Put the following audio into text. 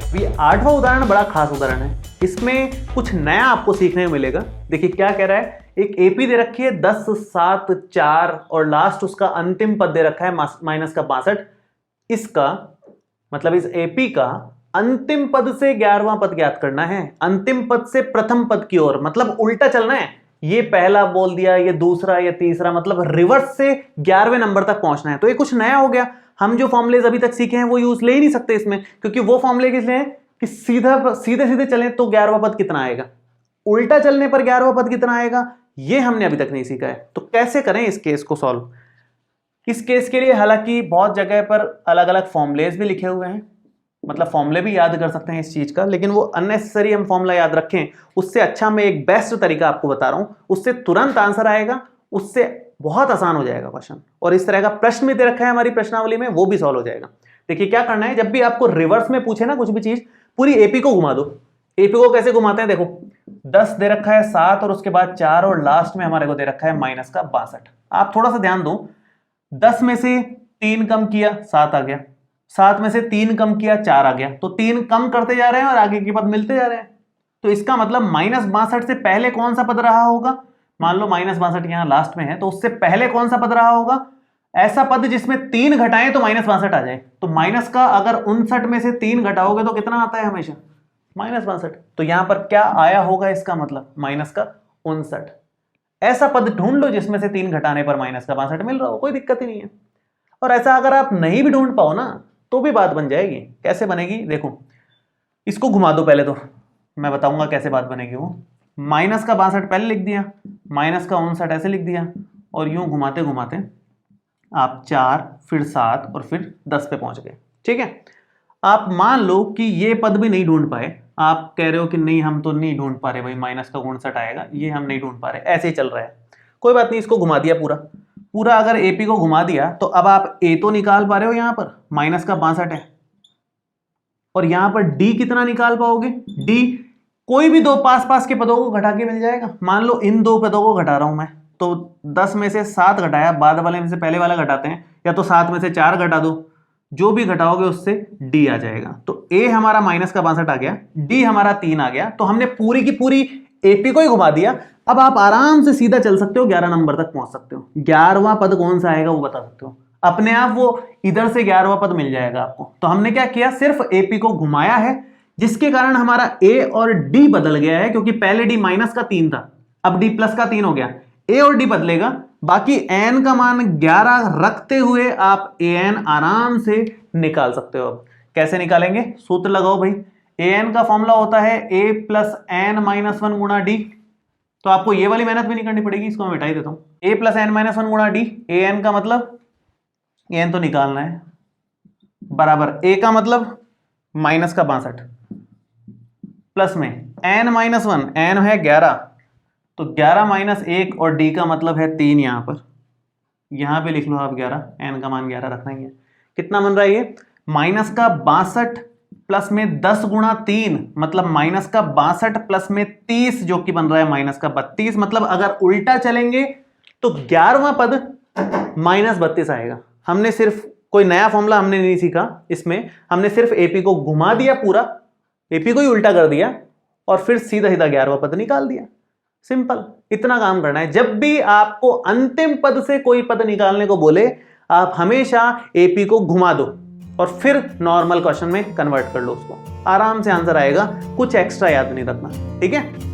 ये 8वां उदाहरण बड़ा खास उदाहरण है, इसमें कुछ नया आपको सीखने को मिलेगा। देखिए क्या कह रहा है, एक एपी दे रखी है 10, 7, 4 और लास्ट उसका अंतिम पद दे रखा है माइनस का 62। इसका मतलब इस एपी का अंतिम पद से 11वां पद ज्ञात करना है, अंतिम पद से प्रथम पद की ओर, मतलब उल्टा चलना है। ये पहला बोल दिया, ये दूसरा, ये तीसरा, मतलब रिवर्स से 11वें नंबर तक पहुंचना है। तो ये कुछ नया हो गया, हम जो फॉर्मुलेज अभी तक सीखे हैं वो यूज ले ही नहीं सकते इसमें, क्योंकि वो फॉर्मुले किस लिए हैं कि सीधे सीधे चलें तो 11वां पद कितना आएगा, उल्टा चलने पर 11वां पद कितना आएगा, ये हमने अभी तक नहीं सीखा है। तो कैसे करें इस केस को सॉल्व। इस केस के लिए हालांकि बहुत जगह पर अलग अलग फॉर्मुलेज भी लिखे हुए हैं, मतलब फॉर्मूले भी याद कर सकते हैं इस चीज का, लेकिन वो अननेसेसरी हम फॉर्मूला याद रखें उससे अच्छा मैं एक बेस्ट तरीका आपको बता रहा हूं, उससे तुरंत आंसर आएगा, उससे बहुत आसान हो जाएगा क्वेश्चन। और इस तरह का प्रश्न भी दे रखा है हमारी प्रश्नावली में, वो भी सॉल्व हो जाएगा। देखिए क्या करना है, जब भी आपको रिवर्स में पूछे ना कुछ भी चीज, पूरी एपी को घुमा दो। एपी को कैसे घुमाते हैं, देखो 10 दे रखा है, 7 और उसके बाद 4 और लास्ट में हमारे को दे रखा है माइनस का 62। आप थोड़ा सा ध्यान दो, 10 में से 3 कम किया 7 आ गया, 7 में से 3 कम किया 4 आ गया, तो 3 कम करते जा रहे हैं और आगे के पद मिलते जा रहे हैं। तो इसका मतलब माइनस 62 से पहले कौन सा पद रहा होगा, मान लो माइनस 62 यहां लास्ट में है, तो उससे पहले कौन सा पद रहा होगा, ऐसा पद जिसमें 3 घटाएं तो माइनस 62 आ जाए। तो माइनस का अगर 59 में से 3 घटाओगे तो कितना आता है हमेशा, माइनस 62। तो यहां पर क्या आया होगा, इसका मतलब माइनस का 59। ऐसा पद ढूंढ लो जिसमें से 3 घटाने पर माइनस का 62 मिल रहा हो, कोई दिक्कत ही नहीं है। और ऐसा अगर आप नहीं भी ढूंढ पाओ ना तो भी बात बन जाएगी। कैसे बनेगी, देखो इसको घुमा दो, पहले तो मैं बताऊंगा कैसे बात बनेगी। वो माइनस का 62 पहले लिख दिया, माइनस का 59 ऐसे लिख दिया, और यूं घुमाते घुमाते आप 4 फिर 7 और फिर 10 पे पहुंच गए। ठीक है, आप मान लो कि ये पद भी नहीं ढूंढ पाए, आप कह रहे हो कि नहीं हम तो नहीं ढूंढ पा रहे भाई, माइनस का 59 आएगा, ये हम नहीं ढूंढ पा रहे, ऐसे ही चल रहा है। कोई बात नहीं, इसको घुमा दिया पूरा पूरा। अगर एपी को घुमा दिया तो अब आप ए तो निकाल पा रहे हो, यहां पर माइनस का 62 है, और यहां पर डी कितना निकाल पाओगे, डी कोई भी दो पास पास के पदों को घटा के मिल जाएगा। मान लो इन दो पदों को घटा रहा हूं मैं, तो 10 में से 7 घटाया, बाद वाले में से पहले वाला घटाते हैं, या तो 7 में से 4 घटा दो, जो भी घटाओगे उससे डी आ जाएगा। तो ए हमारा माइनस का 62 आ गया, डी हमारा 3 आ गया। तो हमने पूरी की पूरी एपी को ही घुमा दिया। अब आप आराम से सीधा चल सकते हो, 11 नंबर तक पहुंच सकते हो। 11वां पद कौन सा आएगा वो बता सकते हो अपने आप, वो इधर से 11वां पद मिल जाएगा आपको। तो हमने क्या किया, सिर्फ एपी को घुमाया है, जिसके कारण हमारा ए और डी बदल गया है, क्योंकि पहले डी माइनस का 3 था, अब डी प्लस का 3 हो गया। ए और डी बदलेगा, बाकी एन का मान 11 रखते हुए आप ए एन आराम से निकाल सकते हो। अब कैसे निकालेंगे, सूत्र लगाओ भाई। ए एन का फॉर्मूला होता है ए प्लस एन माइनस 1 गुणा डी। तो आपको ये वाली मेहनत भी नहीं करनी पड़ेगी, इसको मैं मिटा ही देता हूं। ए प्लस एन माइनस 1 गुणा डी, ए एन का मतलब ए एन तो निकालना है, बराबर ए का मतलब माइनस का 62 प्लस में एन माइनस 1, एन है 11, तो 11 माइनस 1 और डी का मतलब है 3। यहां पर यहां पे लिख लो आप 11, एन का मान 11 रखना ही है। कितना बन रहा है ये, माइनस का 62 प्लस में 10 गुणा 3, मतलब माइनस का 62 प्लस में 30, जो कि बन रहा है माइनस का 32। मतलब अगर उल्टा चलेंगे तो 11वां पद माइनस 32 आएगा। हमने सिर्फ कोई नया फॉर्मूला हमने नहीं सीखा इसमें, हमने सिर्फ एपी को घुमा दिया, पूरा एपी को ही उल्टा कर दिया, और फिर सीधा सीधा 11वां पद निकाल दिया। सिंपल, इतना काम करना है। जब भी आपको अंतिम पद से कोई पद निकालने को बोले, आप हमेशा एपी को घुमा दो और फिर नॉर्मल क्वेश्चन में कन्वर्ट कर लो उसको, आराम से आंसर आएगा। कुछ एक्स्ट्रा याद नहीं रखना, ठीक है।